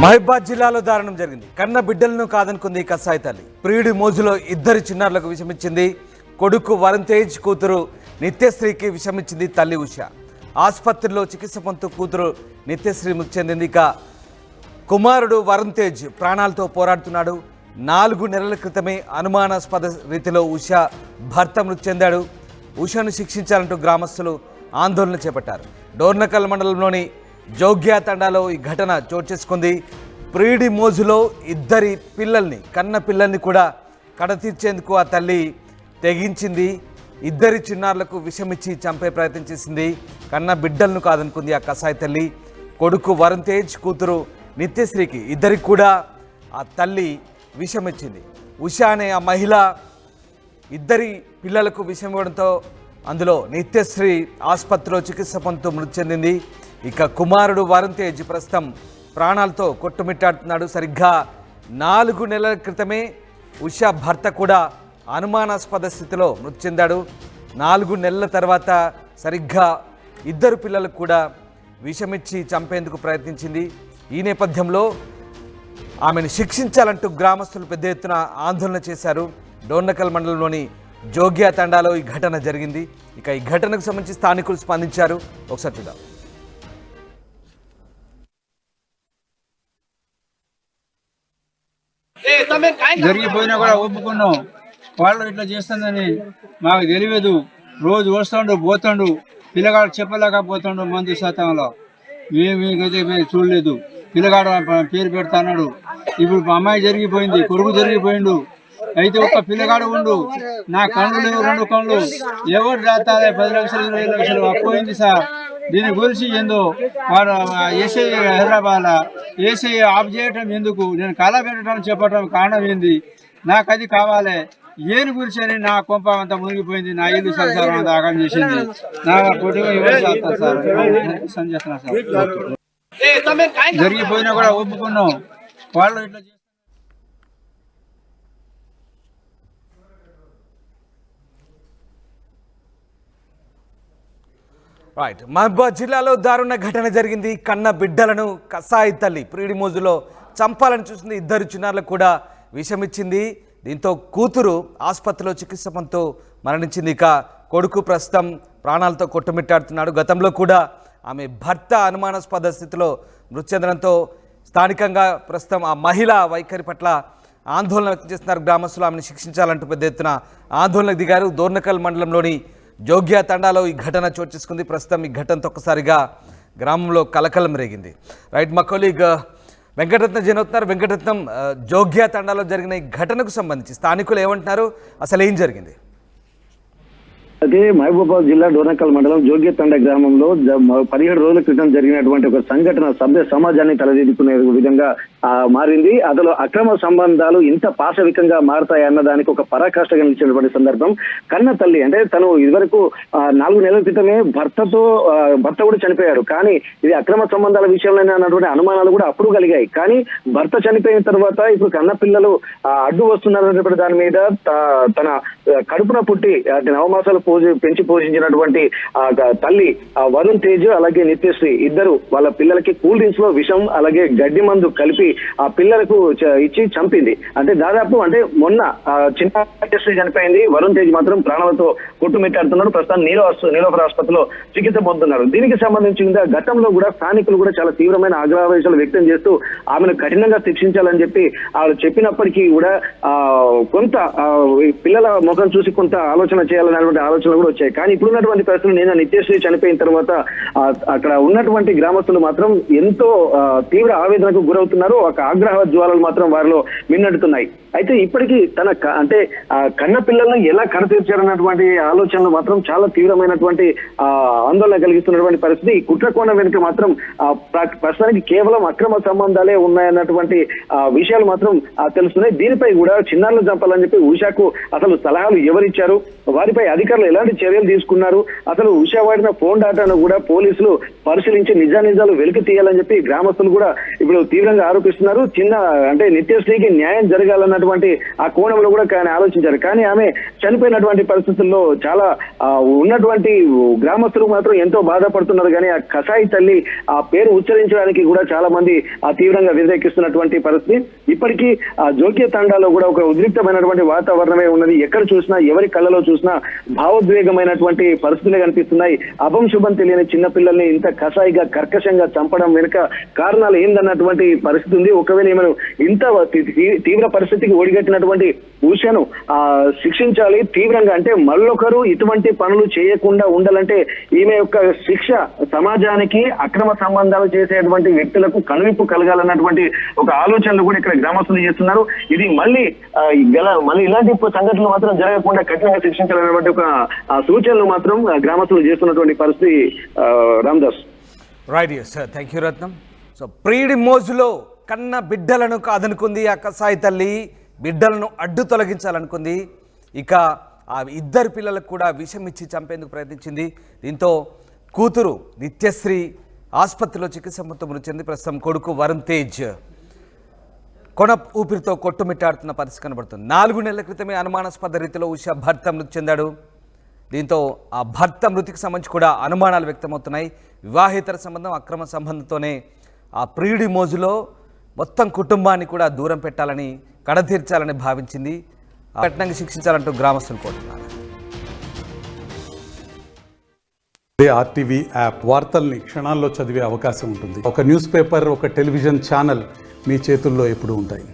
మహబూబాబాద్ జిల్లాలో దారుణం జరిగింది. కన్న బిడ్డలను కాదనుకుంది కసాయి తల్లి. ప్రియుడి మోజులో ఇద్దరు చిన్నారులకు విషమిచ్చింది. కొడుకు వరుణ్ తేజ్, కూతురు నిత్యశ్రీకి విషమిచ్చింది తల్లి ఉష. ఆసుపత్రిలో చికిత్స పొందుతూ కూతురు నిత్యశ్రీ మృతి చెందింది. ఇక కుమారుడు వరుణ్ తేజ్ ప్రాణాలతో పోరాడుతున్నాడు. 4 నెలల క్రితమే అనుమానాస్పద రీతిలో ఉష భర్త మృతి చెందాడు. ఉషను శిక్షించాలంటూ గ్రామస్తులు ఆందోళన చేపట్టారు. డోర్నకల్ మండలంలోని జోగ్యా తండాలో ఈ ఘటన చోటు చేసుకుంది. ప్రియుడి మోజులో ఇద్దరి పిల్లల్ని, కన్న పిల్లల్ని కూడా కడతీర్చేందుకు ఆ తల్లి తెగించింది. ఇద్దరి చిన్నారులకు విషమిచ్చి చంపే ప్రయత్నం చేసింది. కన్న బిడ్డలను కాదనుకుంది ఆ కసాయి తల్లి. కొడుకు వరుణ్ తేజ్, కూతురు నిత్యశ్రీకి ఇద్దరికి కూడా ఆ తల్లి విషమిచ్చింది. ఉష అనే ఆ మహిళ ఇద్దరి పిల్లలకు విషం ఇవ్వడంతో అందులో నిత్యశ్రీ ఆసుపత్రిలో చికిత్స పొందుతూ మృతి చెందింది. ఇక కుమారుడు వరుణ్ తేజ్ ప్రస్తుతం ప్రాణాలతో కొట్టుమిట్టాడుతున్నాడు. సరిగ్గా 4 నెలల క్రితమే ఉష భర్త కూడా అనుమానాస్పద స్థితిలో మృతి చెందాడు. 4 నెలల తర్వాత సరిగ్గా ఇద్దరు పిల్లలకు కూడా విషమిచ్చి చంపేందుకు ప్రయత్నించింది. ఈ నేపథ్యంలో ఆమెను శిక్షించాలంటూ గ్రామస్తులు పెద్ద ఎత్తున ఆందోళన చేశారు. డోర్నకల్ మండలంలోని జోగ్యా తండాలో ఈ ఘటన జరిగింది. ఇక ఈ ఘటనకు సంబంధించి స్థానికులు స్పందించారు. ఒకసారి చూద్దాం. జరిగిపోయినా కూడా ఒప్పుకున్నాం. వాళ్ళు ఇట్లా చేస్తుందని మాకు తెలియదు. రోజు వస్తుండు పోతుండు, పిల్లగాడు చెప్పలేకపోతుండు. మందు శాతంలో మేమైతే మేము చూడలేదు. పిల్లగాడు పేరు పెడతాడు. ఇప్పుడు మా అమ్మాయి జరిగిపోయింది, కొడుకు జరిగిపోయిండు. అయితే ఒక్క పిల్లగాడు ఉండు, నా కళ్ళు లేవు, 2 కళ్ళు. ఎవరు రాస్తారే 10 లక్షలు 20 లక్షలు అపోయింది సార్. దీని గురించి ఏందో వాడు ఏసఐ హైదరాబాద్ ఏసఐ ఆఫ్ చేయటం ఎందుకు, నేను కళ పెట్టడం చెప్పడం కారణం ఏంది, నాకు అది కావాలి. ఏని గురించి అని నా కొంప అంతా మునిగిపోయింది. నా ఇల్లు సంసారం అంతా ఆగం చేసింది. నా కొడుకు ఎవరు చేస్తారు సార్? సంచేస్తున్నా సార్. జరిగిపోయినా కూడా ఒప్పుకున్నాం. వాళ్ళు ఇట్లా రైట్. మహబూబాబాద్ జిల్లాలో దారుణ ఘటన జరిగింది. కన్న బిడ్డలను కసాయి తల్లి ప్రియుడి మోజులో చంపాలని చూసింది. ఇద్దరు చిన్నారులకు కూడా విషమిచ్చింది. దీంతో కూతురు ఆసుపత్రిలో చికిత్స పొందుతూ మరణించింది. ఇక కొడుకు ప్రస్తుతం ప్రాణాలతో కొట్టుమిట్టాడుతున్నాడు. గతంలో కూడా ఆమె భర్త అనుమానాస్పద స్థితిలో మృతి చెందడంతో స్థానికంగా ప్రస్తుతం ఆ మహిళ వైఖరి పట్ల ఆందోళన వ్యక్తం చేస్తున్నారు. గ్రామస్తులు ఆమెను శిక్షించాలంటూ పెద్ద ఎత్తున ఆందోళనకు దిగారు. డోర్నకల్ మండలంలోని జోగ్యా తండాలో ఈ ఘటన చోటు చేసుకుంది. ప్రస్తుతం ఈ ఘటనతో ఒక్కసారిగా గ్రామంలో కలకలం రేగింది. రైట్, మా కొలీగ్ వెంకటరత్నం జనవుతున్నారు. వెంకటరత్నం, జోగ్యా తండాలో జరిగిన ఈ ఘటనకు సంబంధించి స్థానికులు ఏమంటున్నారు, అసలు ఏం జరిగింది? అదే మహబూబాబాద్ జిల్లా డోర్నకల్ మండలం జోగ్య తండ గ్రామంలో 17 రోజుల క్రితం జరిగినటువంటి ఒక సంఘటన సభ్య సమాజాన్ని తలదిద్దుకునే విధంగా మారింది. అసలు అక్రమ సంబంధాలు ఇంత పాశవికంగా మారతాయి అన్నదానికి ఒక పరాకాష్ఠగా నిలిచినటువంటి సందర్భం. కన్న తల్లి అంటే తను ఇదివరకు 4 నెలల క్రితమే భర్త కూడా చనిపోయారు. కానీ ఇది అక్రమ సంబంధాల విషయంలో అన్నటువంటి అనుమానాలు కూడా అప్పుడు కలిగాయి. కానీ భర్త చనిపోయిన తర్వాత ఇప్పుడు కన్న పిల్లలు అడ్డు వస్తున్నారనేటువంటి దాని మీద తన కడుపున పుట్టి నవమాసాలు పెంచి పోషించినటువంటి తల్లి వరుణ్ తేజ్ అలాగే నిత్యశ్రీ ఇద్దరు వాళ్ళ పిల్లలకి కూల్ డ్రింక్స్ లో విషం అలాగే గడ్డి మందు కలిపి ఆ పిల్లలకు ఇచ్చి చంపింది. అంటే దాదాపు మొన్న చిన్న నిత్యశ్రీ చనిపోయింది. వరుణ్ తేజ్ మాత్రం ప్రాణాలతో కొట్టుమిట్టాడుతున్నాడు. ప్రస్తుతం నీలోఫర్ ఆసుపత్రిలో చికిత్స పొందుతున్నారు. దీనికి సంబంధించి గతంలో కూడా స్థానికులు కూడా చాలా తీవ్రమైన ఆగ్రహావేశాలు వ్యక్తం చేస్తూ ఆమెను కఠినంగా శిక్షించాలని చెప్పి వాళ్ళు చెప్పినప్పటికీ కూడా కొంత పిల్లల ముఖం చూసి కొంత ఆలోచన చేయాలనేటువంటి ఆలోచనలు కూడా వచ్చాయి. కానీ ఇప్పుడున్నటువంటి పరిస్థితులు నేను నిత్యశ్రీ చనిపోయిన తర్వాత అక్కడ ఉన్నటువంటి గ్రామస్తులు మాత్రం ఎంతో తీవ్ర ఆవేదనకు గురవుతున్నారు. ఒక ఆగ్రహ జ్వాలలు మాత్రం వారిలో మిన్నడుతున్నాయి. అయితే ఇప్పటికీ తన కన్న పిల్లలను ఎలా కడతీర్చారన్నటువంటి ఆలోచనలు మాత్రం చాలా తీవ్రమైనటువంటి ఆందోళన కలిగిస్తున్నటువంటి పరిస్థితి. ఈ కుట్రకోణం వెనుక మాత్రం ప్రస్తుతానికి కేవలం అక్రమ సంబంధాలే ఉన్నాయన్నటువంటి విషయాలు మాత్రం తెలుస్తున్నాయి. దీనిపై కూడా చిన్నారులు చంపాలని చెప్పి ఉషాకు అసలు సలహాలు ఎవరిచ్చారు, వారిపై అధికారులు ఎలాంటి చర్యలు తీసుకున్నారు, అసలు ఉషా వాడిన ఫోన్ డాటాను కూడా పోలీసులు పరిశీలించి నిజానిజాలు వెలికి తీయాలని చెప్పి గ్రామస్తులు కూడా ఇప్పుడు తీవ్రంగా ఆరోపిస్తున్నారు. అంటే నిత్యశ్రీకి న్యాయం జరగాలన్నటువంటి ఆ కోణంలో కూడా ఆయన ఆలోచించారు. కానీ ఆమె చనిపోయినటువంటి పరిస్థితుల్లో చాలా ఉన్నటువంటి గ్రామస్తులు మాత్రం ఎంతో బాధపడుతున్నారు. కానీ ఆ కసాయి తల్లి ఆ పేరు ఉచ్చరించడానికి కూడా చాలా మంది తీవ్రంగా వ్యతిరేకిస్తున్నటువంటి పరిస్థితి. ఇప్పటికీ ఆ జోగ్య తండాలో కూడా ఒక ఉద్రిక్తమైనటువంటి వాతావరణమే ఉన్నది. ఎక్కడ చూసినా ఎవరి కళ్ళలో చూసినా భావోద్వేగమైనటువంటి పరిస్థితులే కనిపిస్తున్నాయి. అభం శుభం తెలియని చిన్న పిల్లల్ని ఇంత కసాయిగా కర్కశంగా చంపడం వెనుక కారణాలు ఏందన్నటువంటి పరిస్థితి ఉంది. ఒకవేళ ఏమైనా ఇంత తీవ్ర పరిస్థితికి ఓడిగట్టినటువంటి ఉషను శిక్షించాలి తీవ్రంగా. అంటే మళ్ళొకరు ఇటువంటి పనులు చేయకుండా ఉండాలంటే ఈమె యొక్క శిక్ష సమాజానికి అక్రమ సంబంధాలు చేసేటువంటి వ్యక్తులకు కనువిప్పు కలగాలన్నటువంటి ఒక ఆలోచనలు కూడా ఇక్కడ గ్రామస్తులు చేస్తున్నారు. ఇది మళ్ళీ ఇలాంటి సంఘటనలు మాత్రం జరగకుండా కఠినంగా శిక్షించాలన్నటువంటి ఒక సూచనలు మాత్రం గ్రామస్తులు చేస్తున్నటువంటి పరిస్థితి. Ramdas. Right sir, thank you Ratnam. So ప్రీడి మోజులో కన్న బిడ్డలను కాదనుకుంది ఆ కసాయి తల్లి, బిడ్డలను అడ్డు తొలగించాలనుకుంది. ఇక ఆ ఇద్దరు పిల్లలకు కూడా విషం ఇచ్చి చంపేందుకు ప్రయత్నించింది. దీంతో కూతురు నిత్యశ్రీ ఆసుపత్రిలో చికిత్స మొత్తం మృతి చెంది ప్రస్తుతం కొడుకు వరుణ్ తేజ్ కొన ఊపిరితో కొట్టుమిట్టాడుతున్న పరిస్థితి కనబడుతుంది. 4 నెలల క్రితమే అనుమానాస్పద రీతిలో ఉష భర్త మృతి చెందాడు. దీంతో ఆ భర్త మృతికి సంబంధించి కూడా అనుమానాలు వ్యక్తమవుతున్నాయి. వివాహేతర సంబంధం, అక్రమ సంబంధంతోనే ఆ ప్రియుడి మోజులో మొత్తం కుటుంబాన్ని కూడా దూరం పెట్టాలని, కడతీర్చాలని భావించింది. కఠినంగా శిక్షించాలంటూ గ్రామస్తులు కోరుతున్నారు. ఆర్టీవీ యాప్ వార్తల్ని క్షణాల్లో చదివే అవకాశం ఉంటుంది. ఒక న్యూస్ పేపర్, ఒక టెలివిజన్ ఛానల్ మీ చేతుల్లో ఎప్పుడూ ఉంటాయి.